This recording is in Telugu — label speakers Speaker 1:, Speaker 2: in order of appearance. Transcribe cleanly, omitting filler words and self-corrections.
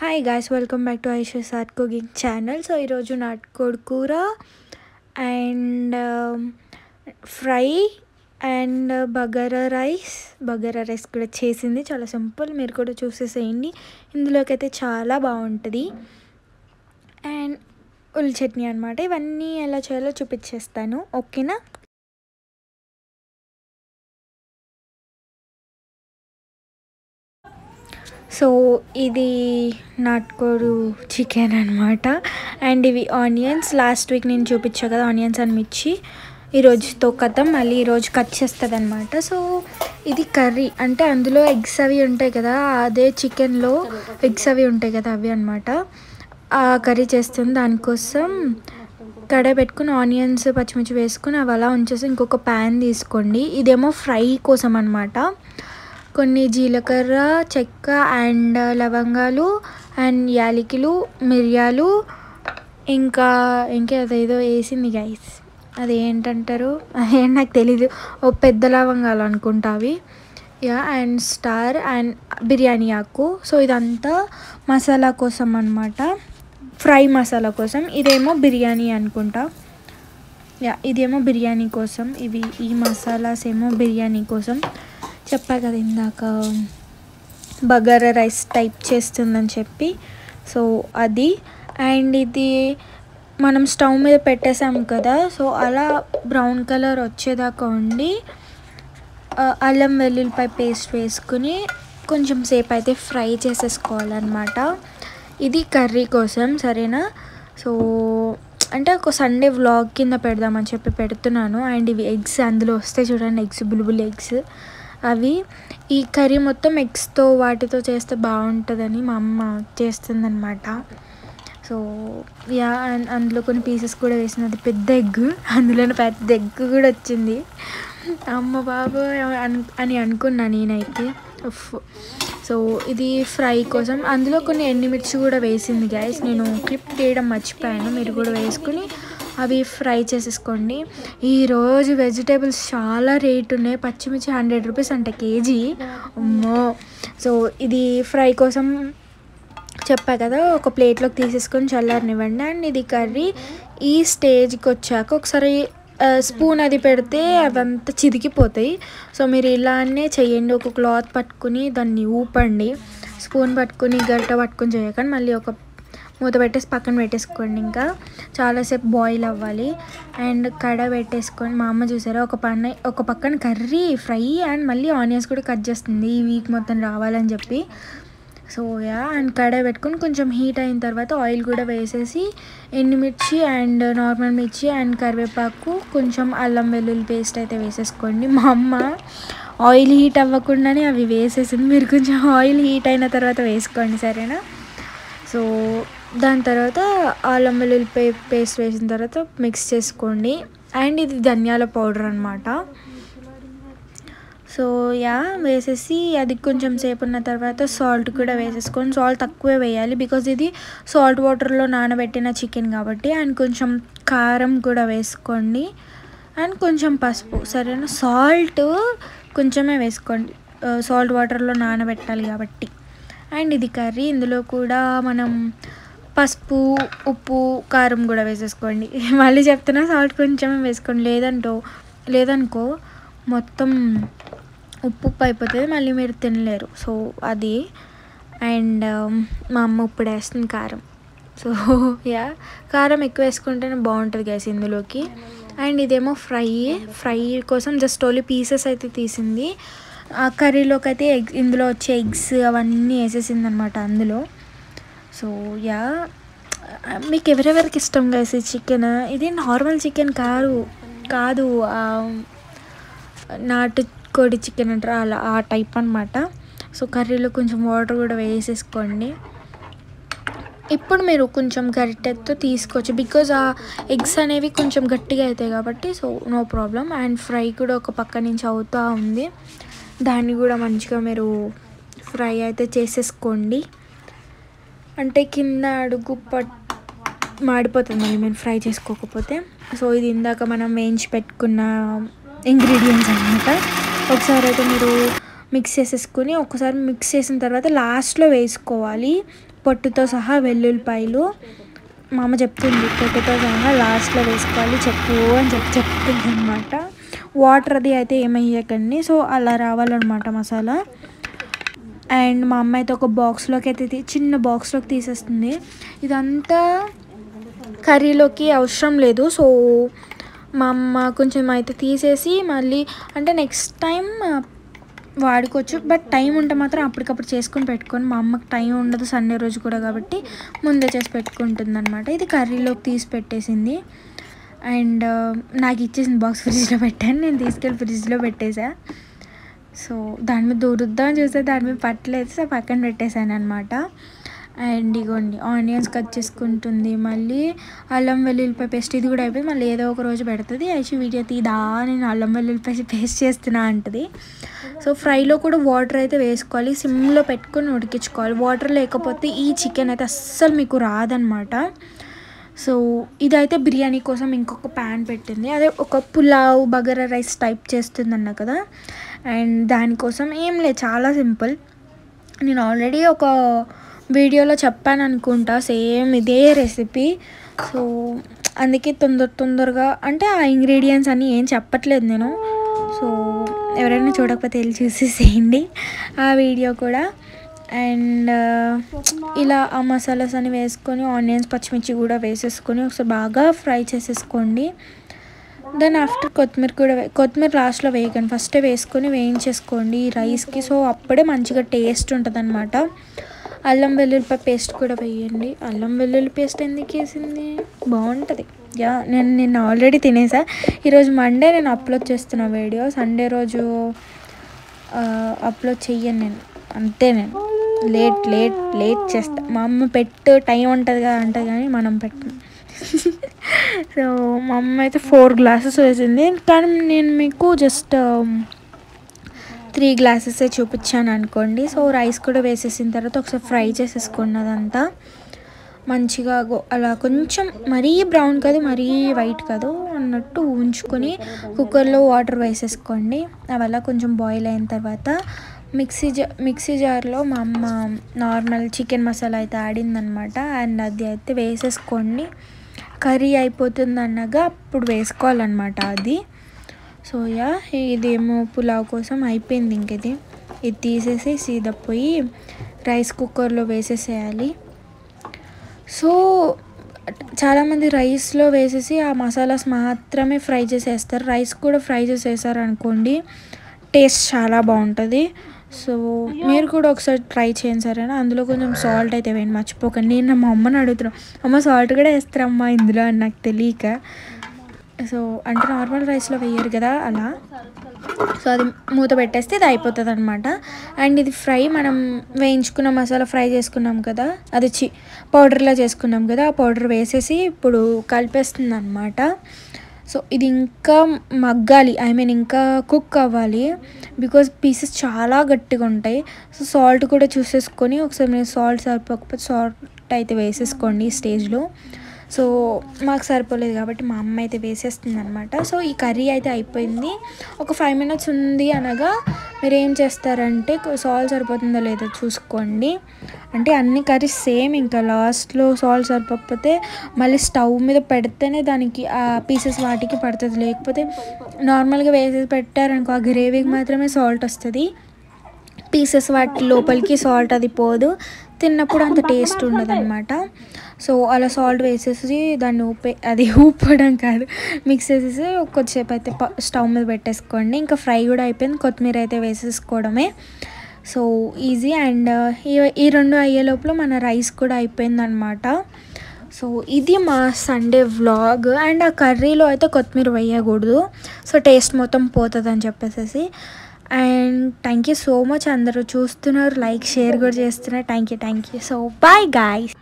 Speaker 1: Hi guys, welcome back to Aisha's art cooking channel. So ఈరోజు నాటుకోడి కూర and fry and bagara rice కూడా చేసింది. చాలా సింపుల్, మీరు కూడా చూసేసేయండి. ఇందులోకి అయితే చాలా బాగుంటుంది. అండ్ ఉల్లి చట్నీ అనమాట. ఇవన్నీ ఎలా చేయాలో చూపించేస్తాను, ఓకేనా? సో ఇది నాటుకోడు చికెన్ అనమాట. అండ్ ఇవి ఆనియన్స్, లాస్ట్ వీక్ నేను చూపించా కదా ఆనియన్స్ అని మిర్చి, ఈరోజుతో కథం మళ్ళీ ఈరోజు కట్ చేస్తుంది అనమాట. సో ఇది కర్రీ, అంటే అందులో ఎగ్స్ అవి ఉంటాయి కదా, అదే చికెన్లో ఎగ్స్ అవి ఉంటాయి కదా, అవి అనమాట. ఆ కర్రీ చేస్తుంది. దానికోసం కడాయి పెట్టుకుని ఆనియన్స్ పచ్చిమిర్చి వేసుకుని అవి అలా ఉంచేసి ఇంకొక ప్యాన్ తీసుకోండి. ఇదేమో ఫ్రై కోసం అనమాట. కొన్ని జీలకర్ర, చెక్క అండ్ లవంగాలు అండ్ యాలకులు, మిరియాలు, ఇంకా అదేదో వేసింది గైస్, అదేంటంటారు, అదేంటి నాకు తెలీదు. ఓ పెద్ద లవంగాలు అనుకుంటా అవి. అండ్ స్టార్ అండ్ బిర్యానీ ఆకు. సో ఇదంతా మసాలా కోసం అనమాట, ఫ్రై మసాలా కోసం. ఇదేమో బిర్యానీ అనుకుంటా. ఇదేమో బిర్యానీ కోసం. ఈ మసాలాస్ ఏమో బిర్యానీ కోసం. చెప్పా కదా ఇందాక బగారా రైస్ టైప్ చేస్తుందని చెప్పి. సో అది. అండ్ ఇది మనం స్టవ్ మీద పెట్టేసాం కదా, సో అలా బ్రౌన్ కలర్ వచ్చేదాకా ఉండి అల్లం వెల్లుల్లిపాయ పేస్ట్ వేసుకుని కొంచెం సేపు అయితే ఫ్రై చేసేసుకోవాలన్నమాట. ఇది కర్రీ కోసం, సరేనా? సో అంటే ఒక సండే వ్లాగ్ కింద పెడదామని చెప్పి పెడుతున్నాను. అండ్ ఇవి ఎగ్స్ అందులో వస్తే చూడండి, ఎగ్స్, బుల్బుల్ ఎగ్స్ అవి. ఈ కర్రీ మొత్తం ఎగ్స్తో వాటితో చేస్తే బాగుంటుందని మా అమ్మ చేస్తుందన్నమాట. సో అండ్ అందులో కొన్ని పీసెస్ కూడా వేసినది, పెద్ద ఎగ్, అందులోనే పెద్ద ఎగ్ కూడా వచ్చింది. అమ్మ బాబు అని అనుకున్నా నేనైతే. సో ఇది ఫ్రై కోసం. అందులో కొన్ని ఎండుమిర్చి కూడా వేసింది గైస్, నేను క్లిప్ తీయడం మర్చిపోయాను. మీరు కూడా వేసుకుని అవి ఫ్రై చేసేసుకోండి. ఈరోజు వెజిటేబుల్స్ చాలా రేట్ ఉన్నాయి. పచ్చిమిర్చి 100 రూపీస్ అంట కేజీ, అమ్మో. సో ఇది ఫ్రై కోసం చెప్పా కదా, ఒక ప్లేట్లోకి తీసేసుకొని చల్లారనివ్వండి. అండ్ ఇది కర్రీ ఈ స్టేజ్కి వచ్చాక ఒకసారి స్పూన్ అది పెడితే అవంతా చిరిగిపోతాయి. సో మీరు ఇలానే చేయండి. ఒక క్లాత్ పట్టుకుని దాన్ని ఊపండి, స్పూన్ పట్టుకుని గరిట పట్టుకుని చేయకండి. మళ్ళీ ఒక మూత పెట్టేసి పక్కన పెట్టేసుకోండి. ఇంకా చాలాసేపు బాయిల్ అవ్వాలి. అండ్ కడాయి పెట్టేసుకొని, మా అమ్మ చూసారా ఒక పక్కన కర్రీ ఫ్రై అండ్ మళ్ళీ ఆనియన్స్ కూడా కట్ చేస్తుంది ఈ వీక్ మొత్తం రావాలని చెప్పి. సో అండ్ కడాయి పెట్టుకొని కొంచెం హీట్ అయిన తర్వాత ఆయిల్ కూడా వేసేసి ఎండుమిర్చి అండ్ నార్మల్ మిర్చి అండ్ కరివేపాకు, కొంచెం అల్లం వెల్లుల్లి పేస్ట్ అయితే వేసేసుకోండి. మా అమ్మ ఆయిల్ హీట్ అవ్వకుండానే అవి వేసేసింది. మీరు కొంచెం ఆయిల్ హీట్ అయిన తర్వాత వేసుకోండి, సరేనా? సో దాని తర్వాత అల్లం వెల్లుల్లి పేస్ట్ వేసిన తర్వాత మిక్స్ చేసుకోండి. అండ్ ఇది ధనియాల పౌడర్ అనమాట. సో వేసేసి అది కొంచెం సేపు ఉన్న తర్వాత సాల్ట్ కూడా వేసేసుకోండి. సాల్ట్ తక్కువే వేయాలి, బికాజ్ ఇది సాల్ట్ వాటర్లో నానబెట్టిన చికెన్ కాబట్టి. అండ్ కొంచెం కారం కూడా వేసుకోండి అండ్ కొంచెం పసుపు, సరేనా? సాల్ట్ కొంచెమే వేసుకోండి, సాల్ట్ వాటర్లో నానబెట్టాలి కాబట్టి. అండ్ ఇది కర్రీ, ఇందులో కూడా మనం పసుపు, ఉప్పు, కారం కూడా వేసేసుకోండి. మళ్ళీ చెప్తున్నా, సాల్ట్ కొంచెమే వేసుకోండి, లేదనుకో మొత్తం ఉప్పు అయిపోతుంది, మళ్ళీ మీరు తినలేరు. సో అది. అండ్ మా అమ్మ ఇప్పుడు వేస్తుంది కారం. సో కారం ఎక్కువ వేసుకుంటేనే బాగుంటుంది గైస్ ఇందులోకి. అండ్ ఇదేమో ఫ్రై కోసం జస్ట్ ఓన్లీ పీసెస్ అయితే తీసింది. ఆ కర్రీలోకి అయితే ఇందులో వచ్చే ఎగ్స్ అవన్నీ వేసేసింది అనమాట అందులో. సో మీకు ఎవరెవరికి ఇష్టం గైస్ ఈ చికెన్? ఇది నార్మల్ చికెన్ కాదు, నాటుకోడి చికెన్ అంటారు, అలా ఆ టైప్ అనమాట. సో కర్రీలో కొంచెం వాటర్ కూడా వేసేసుకోండి. ఇప్పుడు మీరు కొంచెం గరిటెతో తీసుకోవచ్చు, బికాజ్ ఆ ఎగ్స్ అనేవి కొంచెం గట్టిగా అవుతాయి కాబట్టి. So no problem. And fry కూడా ఒక పక్క నుంచి అవుతూ ఉంది, దాన్ని కూడా మంచిగా మీరు ఫ్రై అయితే చేసేసుకోండి. అంటే కింద అడుగు మాడిపోతుంది మళ్ళీ మీరు ఫ్రై చేసుకోకపోతే. సో ఇది ఇందాక మనం వేయించి పెట్టుకున్న ఇంగ్రీడియంట్స్ అనమాట. ఒకసారి అయితే మీరు మిక్స్ చేసేసుకుని, ఒకసారి మిక్స్ చేసిన తర్వాత లాస్ట్లో వేసుకోవాలి. పొట్టుతో సహా వెల్లుల్లిపాయలు మా అమ్మ చెప్తుంది పొట్టుతో సహా లాస్ట్లో వేసుకోవాలి చెప్పు అని చెప్తుంది అనమాట. వాటర్ అది అయితే ఏమయ్యకండి. సో అలా రావాలన్నమాట మసాలా. అండ్ మా అమ్మ అయితే ఒక బాక్స్లోకి అయితే చిన్న బాక్స్లోకి తీసేస్తుంది. ఇదంతా కర్రీలోకి అవసరం లేదు. సో మా అమ్మ కొంచెం అయితే తీసేసి మళ్ళీ అంటే నెక్స్ట్ టైం వాడుకోవచ్చు. బట్ టైం ఉంటే మాత్రం అప్పటికప్పుడు చేసుకొని పెట్టుకొని, మా అమ్మకి టైం ఉండదు సండే రోజు కూడా కాబట్టి ముందే చేసి పెట్టుకుంటుంది అనమాట. ఇది కర్రీలోకి తీసి పెట్టేసింది. అండ్ నాకు ఇచ్చేసిన బాక్స్ ఫ్రిడ్జ్లో పెట్టాను. నేను తీసుకెళ్ళి ఫ్రిడ్జ్లో పెట్టేసా. సో దాని మీద దూరుద్దామని చూస్తే దాని మీద పట్టలేదు. సో పక్కన పెట్టేశాను అనమాట. అండ్ ఇగోండి ఆనియన్స్ కట్ చేసుకుంటుంది. మళ్ళీ అల్లం వెల్లుల్లిపాయ పేస్ట్ ఇది కూడా అయిపోయింది. మళ్ళీ ఏదో ఒక రోజు పెడుతుంది. అయితే వీడియో తీదా నేను అల్లం వెల్లుల్లిపాయ పేస్ట్ చేస్తున్నా అంటుంది. సో ఫ్రైలో కూడా వాటర్ అయితే వేసుకోవాలి. సిమ్లో పెట్టుకొని ఉడికించుకోవాలి. వాటర్ లేకపోతే ఈ చికెన్ అయితే అస్సలు మీకు రాదనమాట. సో ఇదైతే బిర్యానీ కోసం ఇంకొక ప్యాన్ పెట్టింది. అదే ఒక పులావ్ బగారా రైస్ టైప్ చేస్తుందన్న కదా. అండ్ దానికోసం ఏం లేదు, చాలా సింపుల్. నేను ఆల్రెడీ ఒక వీడియోలో చెప్పాను అనుకుంటా సేమ్ ఇదే రెసిపీ. సో అందుకే తొందరగా అంటే ఆ ఇంగ్రీడియంట్స్ అన్నీ ఏం చెప్పట్లేదు నేను. సో ఎవరైనా చూడకపోతే వెళ్ళి చూసేసేయండి ఆ వీడియో కూడా. అండ్ ఇలా ఆ మసాలాస్ అన్ని వేసుకొని ఆనియన్స్ పచ్చిమిర్చి కూడా వేసేసుకొని ఒకసారి బాగా ఫ్రై చేసేసుకోండి. దెన్ ఆఫ్టర్ కొత్తిమీర లాస్ట్లో వేయకండి, ఫస్టే వేసుకొని వేయించేసుకోండి ఈ రైస్కి. సో అప్పుడే మంచిగా టేస్ట్ ఉంటుంది అనమాట. అల్లం వెల్లుల్లిపాయ పేస్ట్ కూడా వేయండి. అల్లం వెల్లుల్లి పేస్ట్ ఎందుకు వేసింది, బాగుంటుంది. నేను ఆల్రెడీ తినేసా. ఈరోజు మండే నేను అప్లోడ్ చేస్తున్నా వీడియో. సండే రోజు అప్లోడ్ చెయ్యను నేను, అంతే. నేను లేట్ చేస్తా. మా అమ్మ పెట్టు టైం ఉంటుంది కదా అంటుంది కానీ మనం పెట్టం. సో మా అమ్మ అయితే 4 గ్లాసెస్ వేసింది. కానీ నేను మీకు జస్ట్ 3 గ్లాసెసే చూపించాను అనుకోండి. సో రైస్ కూడా వేసేసిన తర్వాత ఒకసారి ఫ్రై చేసేసుకోండి అదంతా మంచిగా. అలా కొంచెం మరీ బ్రౌన్ కాదు మరీ వైట్ కాదు అన్నట్టు ఉంచుకొని కుక్కర్లో వాటర్ వేసేసుకోండి. అవల్ల కొంచెం బాయిల్ అయిన తర్వాత మిక్సీ జార్లో మా అమ్మ నార్మల్ చికెన్ మసాలా అయితే ఆడిందనమాట. అండ్ అది అయితే వేసేసుకోండి. కర్రీ అయిపోతుంది అనగా అప్పుడు వేసుకోవాలన్నమాట అది. సో ఇదేమో పులావ్ కోసం అయిపోయింది. ఇంకది ఇది తీసేసి సీదా పోయి రైస్ కుక్కర్లో వేసేసేయాలి. సో చాలామంది రైస్లో వేసేసి ఆ మసాలాస్ మాత్రమే ఫ్రై చేసేస్తారు. రైస్ కూడా ఫ్రై చేసేసారు అనుకోండి, టేస్ట్ చాలా బాగుంటుంది. సో మీరు కూడా ఒకసారి ట్రై చేయండి సరేనా. అందులో కొంచెం సాల్ట్ అయితే వేయండి మర్చిపోకండి. నేను మా అమ్మని అడుగుతున్నాను, అమ్మ సాల్ట్ కూడా వేస్తారమ్మా ఇందులో అని నాకు తెలియక. సో అంటే నార్మల్ రైస్లో వేయరు కదా అలా. సో అది మూత పెట్టేస్తే ఇది అయిపోతుంది అనమాట. అండ్ ఇది ఫ్రై మనం వేయించుకున్న మసాలా ఫ్రై చేసుకున్నాం కదా, అది పౌడర్లా చేసుకున్నాం కదా, ఆ పౌడర్ వేసేసి ఇప్పుడు కలిపేస్తుంది అనమాట. సో ఇది ఇంకా మగ్గాలి, ఇంకా కుక్ అవ్వాలి. బికాజ్ పీసెస్ చాలా గట్టిగా ఉంటాయి. సో సాల్ట్ కూడా చూసేసుకొని ఒకసారి మీరు సాల్ట్ సరిపోకపోతే సాల్ట్ అయితే వేసేసుకోండి ఈ స్టేజ్లో. సో మాకు సరిపోలేదు కాబట్టి మా అమ్మ అయితే వేసేస్తుంది అనమాట. సో ఈ కర్రీ అయితే అయిపోయింది. ఒక 5 minutes ఉంది అనగా మీరు ఏం చేస్తారంటే సాల్ట్ సరిపోతుందో లేదో చూసుకోండి. అంటే అన్ని కర్రీస్ సేమ్, ఇంకా లాస్ట్లో సాల్ట్ సరిపోకపోతే మళ్ళీ స్టవ్ మీద పెడితేనే దానికి ఆ పీసెస్ వాటికి పడుతుంది. లేకపోతే నార్మల్గా వేసేసి పెట్టారనుకో ఆ గ్రేవీకి మాత్రమే సాల్ట్ వస్తుంది, పీసెస్ వాటి లోపలికి సాల్ట్ అది పోదు, తిన్నప్పుడు అంత టేస్ట్ ఉండదు అనమాట. సో అలా సాల్ట్ వేసేసి దాన్ని ఊపడం కాదు, మిక్స్ చేసేసి కొద్దిసేపు అయితే స్టవ్ మీద పెట్టేసుకోండి. ఇంకా ఫ్రై కూడా అయిపోయింది, కొత్తిమీర అయితే వేసేసుకోవడమే. So easy. అండ్ ఈ 2 అయ్యే లోపల మన రైస్ కూడా అయిపోయిందనమాట. సో ఇది మా సండే వ్లాగ్. అండ్ ఆ కర్రీలో అయితే కొత్తిమీర వేయకూడదు, సో టేస్ట్ మొత్తం పోతుంది అని చెప్పేసి. And thank you so much, అందరూ చూస్తున్నారు, లైక్ షేర్ కూడా చేస్తున్నారు. Thank you. So bye guys.